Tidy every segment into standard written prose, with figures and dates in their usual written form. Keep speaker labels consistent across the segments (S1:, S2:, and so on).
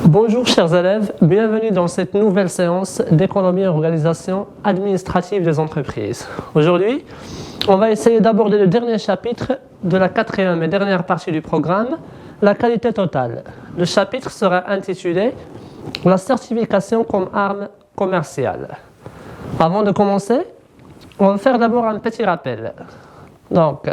S1: Bonjour chers élèves, bienvenue dans cette nouvelle séance d'économie et organisation administrative des entreprises. Aujourd'hui, on va essayer d'aborder le dernier chapitre de la quatrième et dernière partie du programme, la qualité totale. Le chapitre sera intitulé « La certification comme arme commerciale ». Avant de commencer, on va faire d'abord un petit rappel. Donc,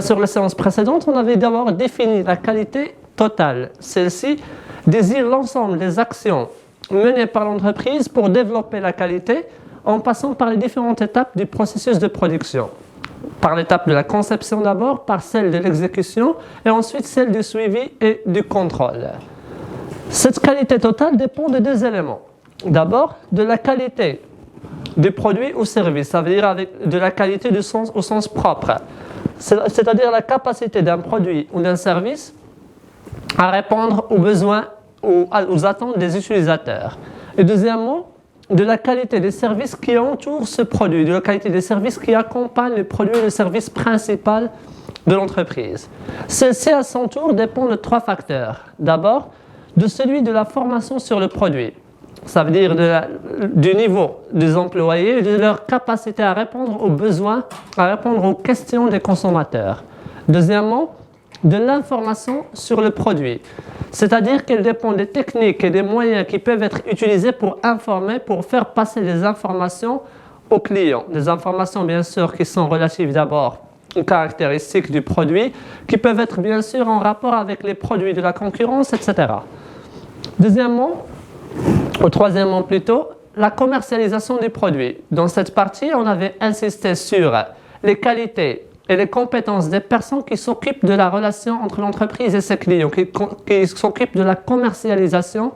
S1: sur les séances précédentes, on avait d'abord défini la qualité totale. Celle-ci désigne l'ensemble des actions menées par l'entreprise pour développer la qualité en passant par les différentes étapes du processus de production. Par l'étape de la conception d'abord, par celle de l'exécution et ensuite celle du suivi et du contrôle. Cette qualité totale dépend de deux éléments. D'abord, de la qualité du produit ou service, ça veut dire de la qualité au sens propre, c'est-à-dire la capacité d'un produit ou d'un service à répondre aux besoins ou aux attentes des utilisateurs. Et deuxièmement, de la qualité des services qui entourent ce produit, de la qualité des services qui accompagnent le produit et le service principal de l'entreprise. Celle-ci, à son tour, dépend de trois facteurs. D'abord, de celui de la formation sur le produit. Ça veut dire du niveau des employés et de leur capacité à répondre aux besoins, à répondre aux questions des consommateurs. Deuxièmement, de l'information sur le produit. C'est-à-dire qu'elle dépend des techniques et des moyens qui peuvent être utilisés pour informer, pour faire passer des informations aux clients. Des informations bien sûr qui sont relatives d'abord aux caractéristiques du produit, qui peuvent être bien sûr en rapport avec les produits de la concurrence, etc. Troisièmement plutôt, la commercialisation des produits. Dans cette partie, on avait insisté sur les qualités et les compétences des personnes qui s'occupent de la relation entre l'entreprise et ses clients, qui s'occupent de la commercialisation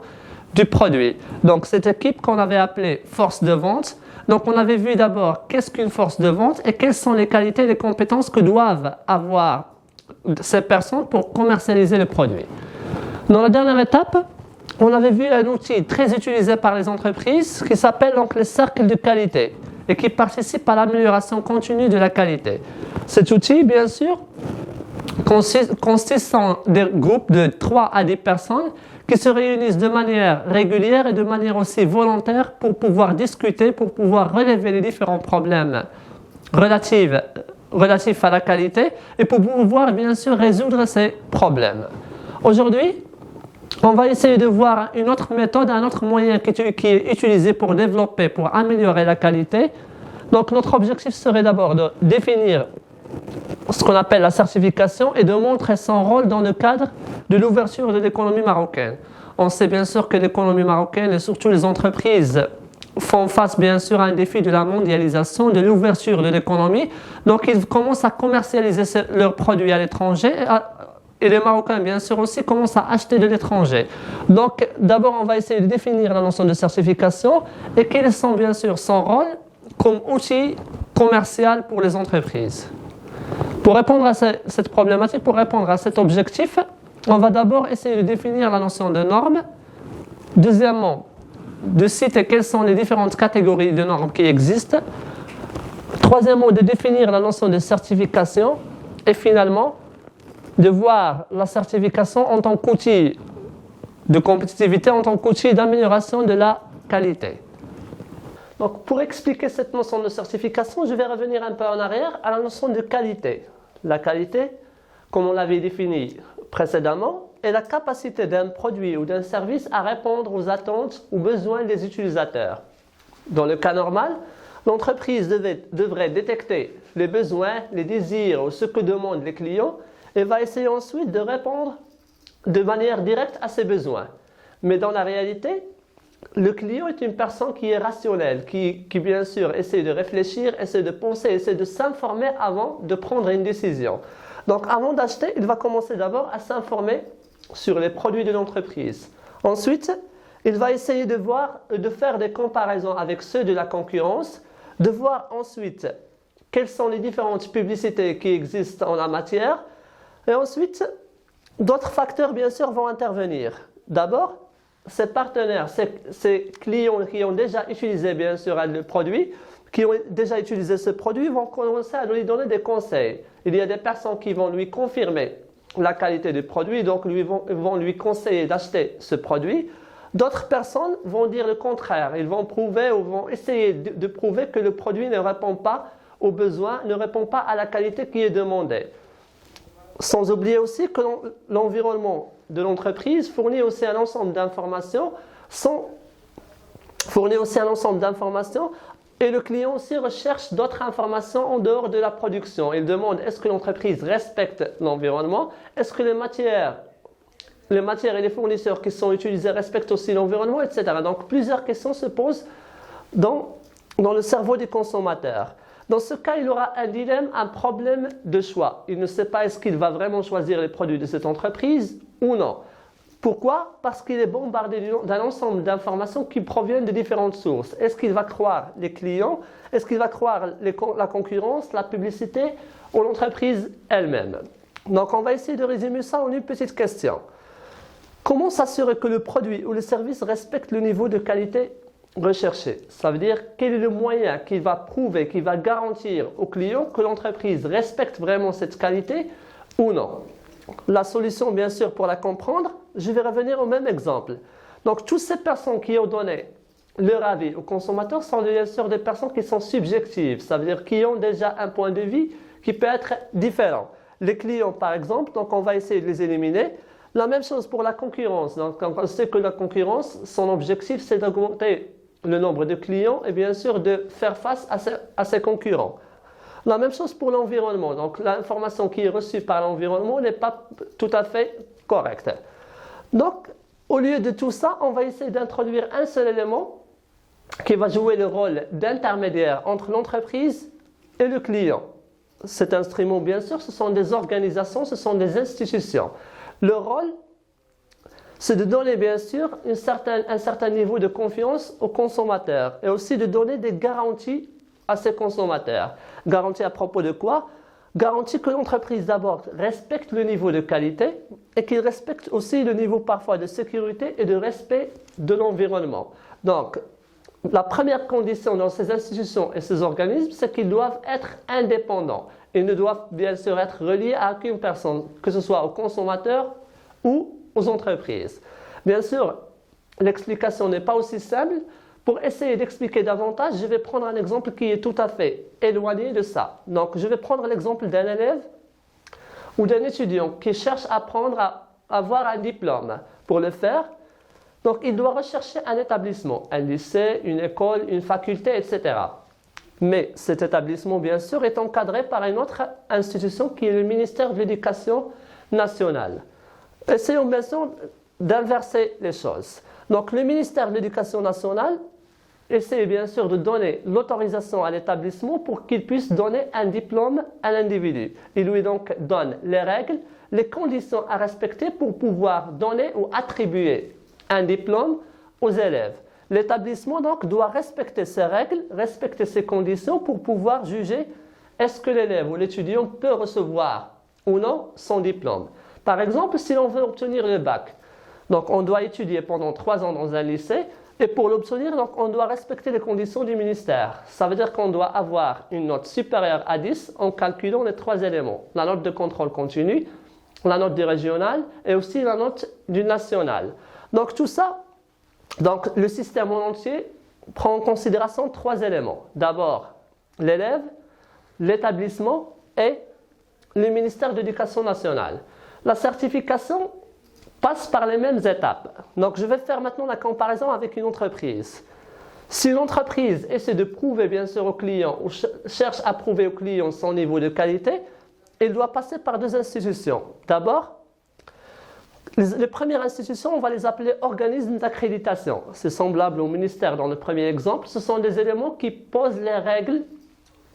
S1: du produit. Donc cette équipe qu'on avait appelée force de vente, donc on avait vu d'abord qu'est-ce qu'une force de vente et quelles sont les qualités et les compétences que doivent avoir ces personnes pour commercialiser le produit. Dans la dernière étape, on avait vu un outil très utilisé par les entreprises qui s'appelle donc le cercle de qualité et qui participe à l'amélioration continue de la qualité. Cet outil, bien sûr, consiste en des groupes de 3 à 10 personnes qui se réunissent de manière régulière et de manière aussi volontaire pour pouvoir discuter, pour pouvoir relever les différents problèmes relatifs à la qualité et pour pouvoir, bien sûr, résoudre ces problèmes. Aujourd'hui, on va essayer de voir une autre méthode, un autre moyen qui est utilisé pour développer, pour améliorer la qualité. Donc notre objectif serait d'abord de définir ce qu'on appelle la certification et de montrer son rôle dans le cadre de l'ouverture de l'économie marocaine. On sait bien sûr que l'économie marocaine et surtout les entreprises font face bien sûr à un défi de la mondialisation, de l'ouverture de l'économie. Donc ils commencent à commercialiser leurs produits à l'étranger. Et les Marocains, bien sûr, aussi commencent à acheter de l'étranger. Donc, d'abord, on va essayer de définir la notion de certification et quels sont, bien sûr, son rôle comme outil commercial pour les entreprises. Pour répondre à cette problématique, pour répondre à cet objectif, on va d'abord essayer de définir la notion de normes. Deuxièmement, de citer quelles sont les différentes catégories de normes qui existent. Troisièmement, de définir la notion de certification. Et finalement, de voir la certification en tant qu'outil de compétitivité, en tant qu'outil d'amélioration de la qualité. Donc, pour expliquer cette notion de certification, je vais revenir un peu en arrière à la notion de qualité. La qualité, comme on l'avait défini précédemment, est la capacité d'un produit ou d'un service à répondre aux attentes ou besoins des utilisateurs. Dans le cas normal, l'entreprise devrait détecter les besoins, les désirs ou ce que demandent les clients et va essayer ensuite de répondre de manière directe à ses besoins. Mais dans la réalité, le client est une personne qui est rationnelle, qui bien sûr essaie de réfléchir, essaie de penser, essaie de s'informer avant de prendre une décision. Donc avant d'acheter, il va commencer d'abord à s'informer sur les produits de l'entreprise. Ensuite, il va essayer de faire des comparaisons avec ceux de la concurrence, de voir ensuite quelles sont les différentes publicités qui existent en la matière. Et ensuite, d'autres facteurs, bien sûr, vont intervenir. D'abord, ces partenaires, ces clients qui ont déjà utilisé, bien sûr, le produit, qui ont déjà utilisé ce produit, vont commencer à lui donner des conseils. Il y a des personnes qui vont lui confirmer la qualité du produit, donc ils vont lui conseiller d'acheter ce produit. D'autres personnes vont dire le contraire. Ils vont prouver ou vont essayer de prouver que le produit ne répond pas aux besoins, ne répond pas à la qualité qui est demandée. Sans oublier aussi que l'environnement de l'entreprise fournit aussi un ensemble d'informations, et le client aussi recherche d'autres informations en dehors de la production. Il demande est-ce que l'entreprise respecte l'environnement, est-ce que les matières et les fournisseurs qui sont utilisés respectent aussi l'environnement, etc. Donc plusieurs questions se posent dans le cerveau du consommateur. Dans ce cas, il aura un dilemme, un problème de choix. Il ne sait pas est-ce qu'il va vraiment choisir les produits de cette entreprise ou non. Pourquoi? Parce qu'il est bombardé d'un ensemble d'informations qui proviennent de différentes sources. Est-ce qu'il va croire les clients? Est-ce qu'il va croire la concurrence, la publicité ou l'entreprise elle-même? Donc on va essayer de résumer ça en une petite question. Comment s'assurer que le produit ou le service respecte le niveau de qualité recherché? Ça veut dire quel est le moyen qui va prouver, qui va garantir au client que l'entreprise respecte vraiment cette qualité ou non. La solution, bien sûr, pour la comprendre, je vais revenir au même exemple. Donc, toutes ces personnes qui ont donné leur avis aux consommateurs sont bien sûr des personnes qui sont subjectives, ça veut dire qui ont déjà un point de vue qui peut être différent. Les clients, par exemple, donc on va essayer de les éliminer. La même chose pour la concurrence. Donc, on sait que la concurrence, son objectif, c'est d'augmenter le nombre de clients et bien sûr de faire face à ses concurrents. La même chose pour l'environnement. Donc, l'information qui est reçue par l'environnement n'est pas tout à fait correcte. Donc, au lieu de tout ça, on va essayer d'introduire un seul élément qui va jouer le rôle d'intermédiaire entre l'entreprise et le client. Cet instrument, bien sûr, ce sont des organisations, ce sont des institutions. Le rôle, c'est de donner, bien sûr, un certain niveau de confiance aux consommateurs et aussi de donner des garanties à ces consommateurs. Garantie à propos de quoi? Garantie que l'entreprise d'abord respecte le niveau de qualité et qu'il respecte aussi le niveau parfois de sécurité et de respect de l'environnement. Donc, la première condition dans ces institutions et ces organismes, c'est qu'ils doivent être indépendants. Ils ne doivent bien sûr être reliés à aucune personne, que ce soit aux consommateurs ou aux entreprises. Bien sûr, l'explication n'est pas aussi simple. Pour essayer d'expliquer davantage, je vais prendre un exemple qui est tout à fait éloigné de ça. Donc, je vais prendre l'exemple d'un élève ou d'un étudiant qui cherche à avoir un diplôme. Pour le faire, donc, il doit rechercher un établissement, un lycée, une école, une faculté, etc. Mais cet établissement, bien sûr, est encadré par une autre institution qui est le ministère de l'Éducation nationale. Essayons bien sûr d'inverser les choses. Donc, le ministère de l'Éducation nationale essaie bien sûr de donner l'autorisation à l'établissement pour qu'il puisse donner un diplôme à l'individu. Il lui donc donne les règles, les conditions à respecter pour pouvoir donner ou attribuer un diplôme aux élèves. L'établissement donc doit respecter ces règles, respecter ces conditions pour pouvoir juger est-ce que l'élève ou l'étudiant peut recevoir ou non son diplôme. Par exemple, si l'on veut obtenir le bac, donc on doit étudier pendant 3 ans dans un lycée et pour l'obtenir, donc on doit respecter les conditions du ministère. Ça veut dire qu'on doit avoir une note supérieure à 10 en calculant les 3 éléments. La note de contrôle continu, la note du régional et aussi la note du national. Donc tout ça, donc le système en entier prend en considération 3 éléments. D'abord, l'élève, l'établissement et le ministère de l'Éducation nationale. La certification passe par les mêmes étapes. Donc, je vais faire maintenant la comparaison avec une entreprise. Si l'entreprise essaie de prouver, bien sûr, au client ou cherche à prouver au client son niveau de qualité, il doit passer par 2 institutions. D'abord, les premières institutions, on va les appeler organismes d'accréditation. C'est semblable au ministère dans le premier exemple. Ce sont des éléments qui posent les règles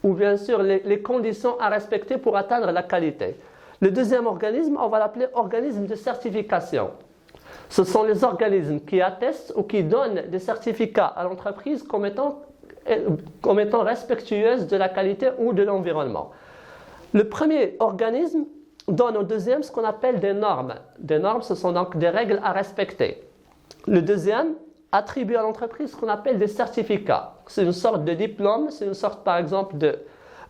S1: ou bien sûr les conditions à respecter pour atteindre la qualité. Le deuxième organisme, on va l'appeler organisme de certification. Ce sont les organismes qui attestent ou qui donnent des certificats à l'entreprise comme étant respectueuse de la qualité ou de l'environnement. Le premier organisme donne au deuxième ce qu'on appelle des normes. Des normes, ce sont donc des règles à respecter. Le deuxième attribue à l'entreprise ce qu'on appelle des certificats. C'est une sorte de diplôme, c'est une sorte par exemple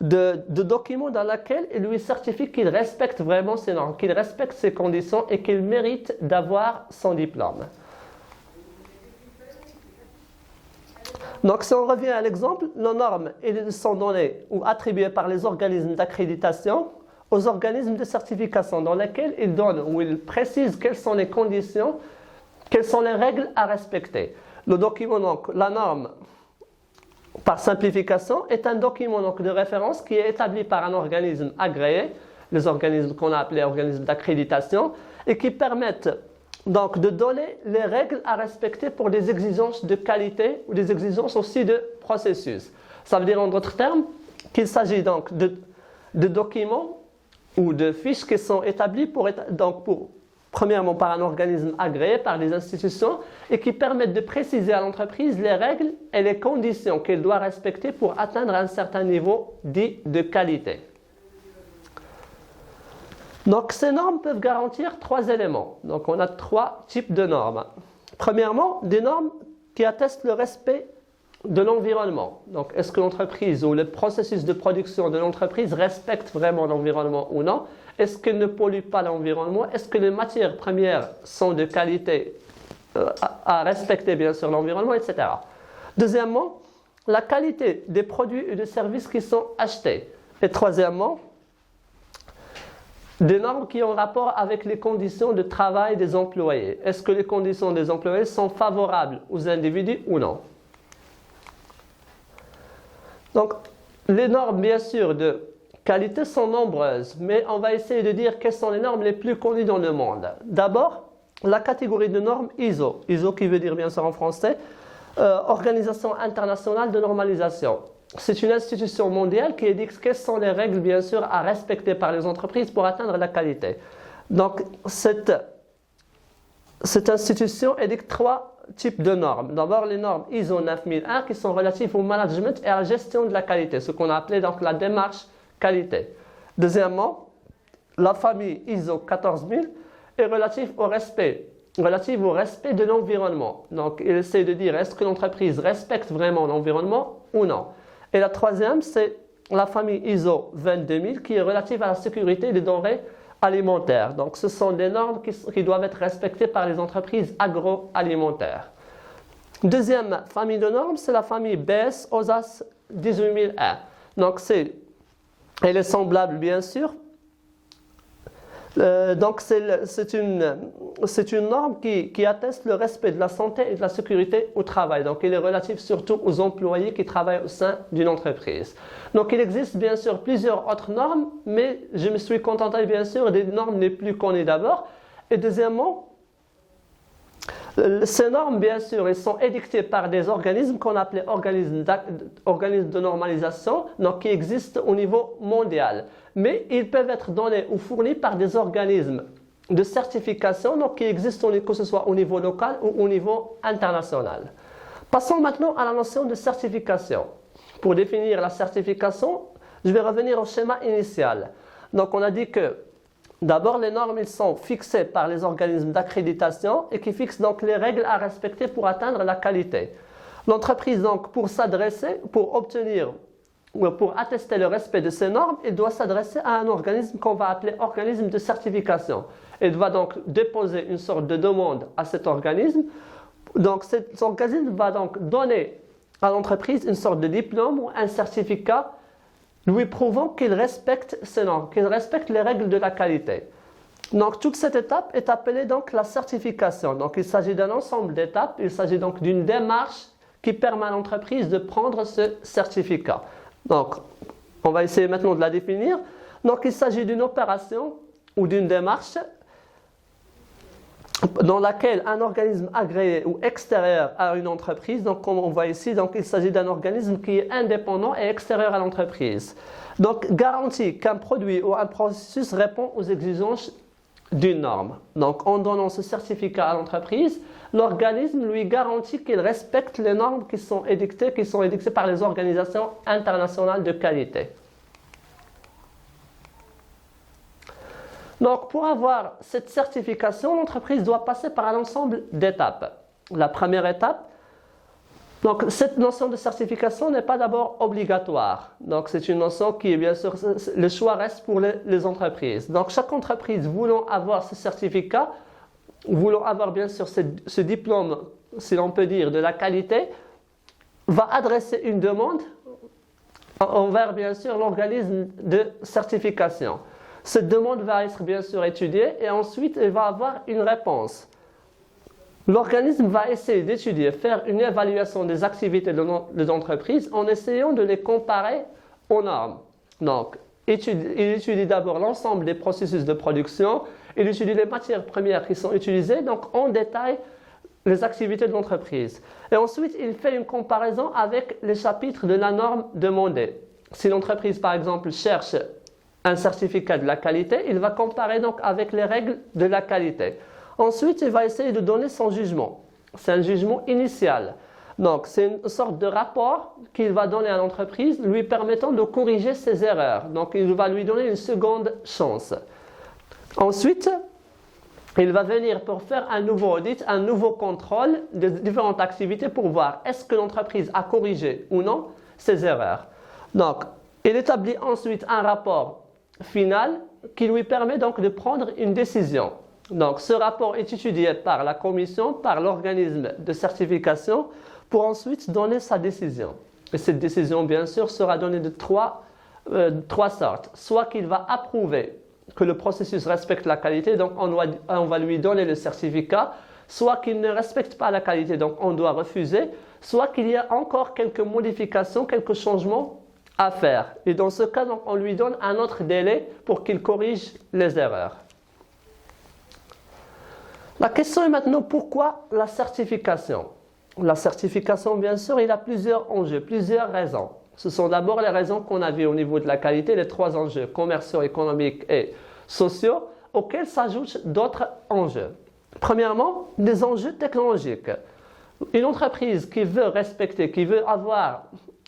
S1: de documents dans lesquels il lui certifie qu'il respecte vraiment ces normes, qu'il respecte ces conditions et qu'il mérite d'avoir son diplôme. Donc, si on revient à l'exemple, nos normes elles sont données ou attribuées par les organismes d'accréditation aux organismes de certification dans lesquels ils donnent ou ils précisent quelles sont les conditions, quelles sont les règles à respecter. Le document, donc, la norme, par simplification, est un document donc, de référence qui est établi par un organisme agréé, les organismes qu'on a appelés organismes d'accréditation, et qui permettent donc de donner les règles à respecter pour des exigences de qualité ou des exigences aussi de processus. Ça veut dire en d'autres termes qu'il s'agit donc de documents ou de fiches qui sont établis premièrement par un organisme agréé, par des institutions, et qui permettent de préciser à l'entreprise les règles et les conditions qu'elle doit respecter pour atteindre un certain niveau dit de qualité. Donc, ces normes peuvent garantir 3 éléments. Donc, on a 3 types de normes. Premièrement, des normes qui attestent le respect de l'environnement. Donc, est-ce que l'entreprise ou le processus de production de l'entreprise respecte vraiment l'environnement ou non? Est-ce qu'elle ne pollue pas l'environnement? Est-ce que les matières premières sont de qualité à respecter bien sûr l'environnement, etc. Deuxièmement, la qualité des produits et des services qui sont achetés. Et troisièmement, des normes qui ont rapport avec les conditions de travail des employés. Est-ce que les conditions des employés sont favorables aux individus ou non? Donc, les normes, bien sûr, de qualité sont nombreuses, mais on va essayer de dire quelles sont les normes les plus connues dans le monde. D'abord, la catégorie de normes ISO. ISO qui veut dire, bien sûr en français, Organisation internationale de normalisation. C'est une institution mondiale qui édicte quelles sont les règles, bien sûr, à respecter par les entreprises pour atteindre la qualité. Donc, cette institution édicte 3 types de normes. D'abord, les normes ISO 9001 qui sont relatives au management et à la gestion de la qualité, ce qu'on a appelé donc la démarche qualité. Deuxièmement, la famille ISO 14000 est relative au respect de l'environnement. Donc, il essaie de dire est-ce que l'entreprise respecte vraiment l'environnement ou non. Et la troisième, c'est la famille ISO 22000 qui est relative à la sécurité des denrées alimentaires. Donc, ce sont des normes qui doivent être respectées par les entreprises agroalimentaires. Deuxième famille de normes, c'est la famille BS OSAS 18001. Donc, elle est semblable, bien sûr. Donc, c'est une norme qui atteste le respect de la santé et de la sécurité au travail. Donc, elle est relative surtout aux employés qui travaillent au sein d'une entreprise. Donc, il existe bien sûr plusieurs autres normes, mais je me suis contenté bien sûr des normes les plus connues d'abord. Et deuxièmement, ces normes, bien sûr, elles sont édictées par des organismes qu'on appelait organismes de normalisation, donc qui existent au niveau mondial. Mais ils peuvent être donnés ou fournis par des organismes de certification, donc qui existent que ce soit au niveau local ou au niveau international. Passons maintenant à la notion de certification. Pour définir la certification, je vais revenir au schéma initial. Donc on a dit que d'abord, les normes elles sont fixées par les organismes d'accréditation et qui fixent donc les règles à respecter pour atteindre la qualité. L'entreprise, donc, pour obtenir ou pour attester le respect de ces normes, elle doit s'adresser à un organisme qu'on va appeler organisme de certification. Elle va donc déposer une sorte de demande à cet organisme. Donc, cet organisme va donc donner à l'entreprise une sorte de diplôme ou un certificat lui prouvant qu'il respecte ces normes, qu'il respecte les règles de la qualité. Donc, toute cette étape est appelée donc la certification. Donc, il s'agit d'un ensemble d'étapes, il s'agit donc d'une démarche qui permet à l'entreprise de prendre ce certificat. Donc, on va essayer maintenant de la définir. Donc, il s'agit d'une opération ou d'une démarche dans laquelle un organisme agréé ou extérieur à une entreprise, donc comme on voit ici, donc il s'agit d'un organisme qui est indépendant et extérieur à l'entreprise. Donc, garantit qu'un produit ou un processus répond aux exigences d'une norme. Donc, en donnant ce certificat à l'entreprise, l'organisme lui garantit qu'il respecte les normes qui sont édictées par les organisations internationales de qualité. Donc, pour avoir cette certification, l'entreprise doit passer par un ensemble d'étapes. La première étape, Donc, cette notion de certification n'est pas d'abord obligatoire. Donc, c'est une notion qui est bien sûr, le choix reste pour les entreprises. Donc, chaque entreprise voulant avoir ce certificat, voulant avoir bien sûr ce diplôme, si l'on peut dire, de la qualité, va adresser une demande envers bien sûr l'organisme de certification. Cette demande va être bien sûr étudiée et ensuite elle va avoir une réponse. L'organisme va essayer d'étudier, faire une évaluation des activités de l'entreprise en essayant de les comparer aux normes. Donc, il étudie d'abord l'ensemble des processus de production, il étudie les matières premières qui sont utilisées, donc en détail les activités de l'entreprise. Et ensuite, il fait une comparaison avec les chapitres de la norme demandée. Si l'entreprise, par exemple, cherche un certificat de la qualité, il va comparer donc avec les règles de la qualité. Ensuite, il va essayer de donner son jugement. C'est un jugement initial. Donc, c'est une sorte de rapport qu'il va donner à l'entreprise, lui permettant de corriger ses erreurs. Donc, il va lui donner une seconde chance. Ensuite, il va venir pour faire un nouveau audit, un nouveau contrôle de différentes activités pour voir est-ce que l'entreprise a corrigé ou non ses erreurs. Donc, il établit ensuite un rapport final qui lui permet donc de prendre une décision. Donc, ce rapport est étudié par la commission, par l'organisme de certification, pour ensuite donner sa décision. Et cette décision, bien sûr, sera donnée de trois sortes. Soit qu'il va approuver que le processus respecte la qualité, donc on va lui donner le certificat, soit qu'il ne respecte pas la qualité, donc on doit refuser, soit qu'il y a encore quelques modifications, quelques changements à faire. Et dans ce cas, donc, on lui donne un autre délai pour qu'il corrige les erreurs. La question est maintenant pourquoi la certification? La certification, bien sûr, il y a plusieurs enjeux, plusieurs raisons. Ce sont d'abord les raisons qu'on a vues au niveau de la qualité, les trois enjeux commerciaux, économiques et sociaux, auxquels s'ajoutent d'autres enjeux. Premièrement, des enjeux technologiques. Une entreprise qui veut respecter, qui veut avoir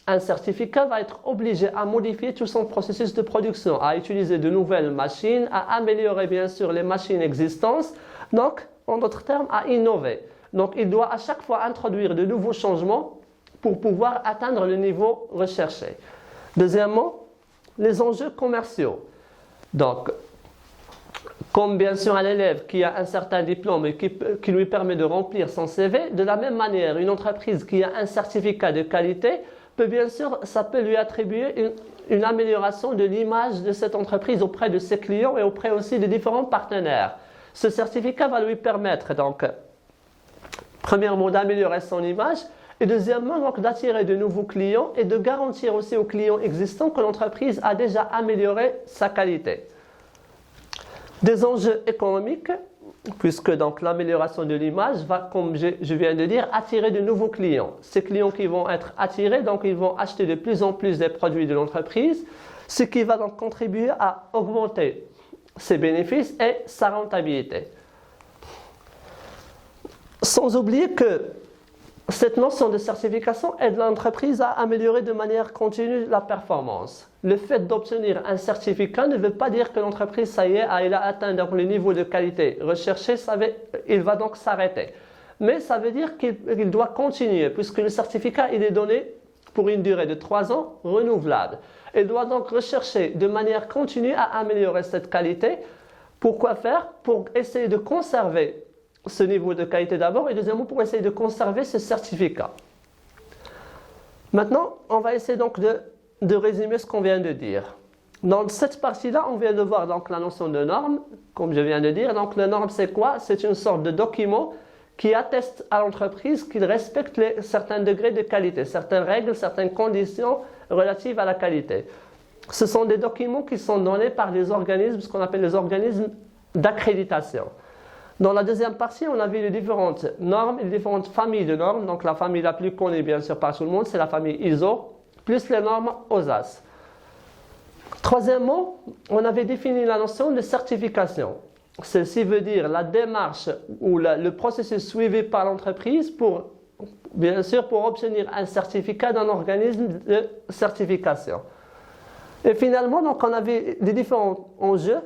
S1: un certificat va être obligée à modifier tout son processus de production, à utiliser de nouvelles machines, à améliorer bien sûr les machines existantes, donc en d'autres termes à innover. Donc il doit à chaque fois introduire de nouveaux changements pour pouvoir atteindre le niveau recherché. Deuxièmement, les enjeux commerciaux. Donc, comme bien sûr un élève qui a un certain diplôme et qui lui permet de remplir son CV, de la même manière, une entreprise qui a un certificat de qualité peut bien sûr, ça peut lui attribuer une amélioration de l'image de cette entreprise auprès de ses clients et auprès aussi de différents partenaires. Ce certificat va lui permettre donc, premièrement, d'améliorer son image et deuxièmement, donc, d'attirer de nouveaux clients et de garantir aussi aux clients existants que l'entreprise a déjà amélioré sa qualité. Des enjeux économiques, puisque donc l'amélioration de l'image va, comme je viens de dire, attirer de nouveaux clients. Ces clients qui vont être attirés, donc ils vont acheter de plus en plus des produits de l'entreprise, ce qui va donc contribuer à augmenter ses bénéfices et sa rentabilité. Sans oublier que cette notion de certification aide l'entreprise à améliorer de manière continue la performance. Le fait d'obtenir un certificat ne veut pas dire que l'entreprise, ça y est, elle a atteint donc le niveau de qualité recherché, il va donc s'arrêter. Mais ça veut dire qu'il doit continuer, puisque le certificat il est donné pour une durée de 3 ans renouvelable. Il doit donc rechercher de manière continue à améliorer cette qualité. Pourquoi faire? Pour essayer de conserver ce niveau de qualité d'abord et deuxièmement pour essayer de conserver ce certificat. Maintenant, on va essayer donc de résumer ce qu'on vient de dire. Dans cette partie-là, on vient de voir donc la notion de norme, comme je viens de dire. Donc la norme, c'est quoi? C'est une sorte de document qui atteste à l'entreprise qu'il respecte certains degrés de qualité, certaines règles, certaines conditions relatives à la qualité. Ce sont des documents qui sont donnés par les organismes, ce qu'on appelle les organismes d'accréditation. Dans la deuxième partie, on a vu les différentes normes, les différentes familles de normes. Donc la famille la plus connue bien sûr par tout le monde, c'est la famille ISO, plus les normes OSAS. Troisièmement, on avait défini la notion de certification. Celle-ci veut dire la démarche ou le processus suivi par l'entreprise pour, bien sûr, pour obtenir un certificat d'un organisme de certification. Et finalement, donc, on avait les différents enjeux,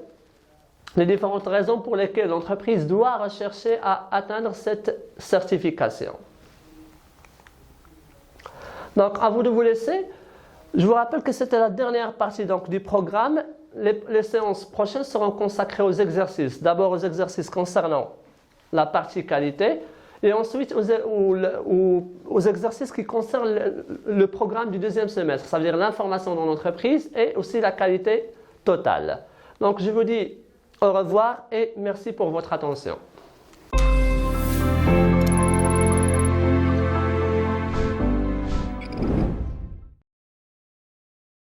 S1: les différentes raisons pour lesquelles l'entreprise doit rechercher à atteindre cette certification. Donc, à vous de vous laisser. Je vous rappelle que c'était la dernière partie donc, du programme. Les séances prochaines seront consacrées aux exercices. D'abord aux exercices concernant la partie qualité et ensuite aux exercices qui concernent le programme du deuxième semestre, c'est-à-dire l'information dans l'entreprise et aussi la qualité totale. Donc je vous dis au revoir et merci pour votre attention.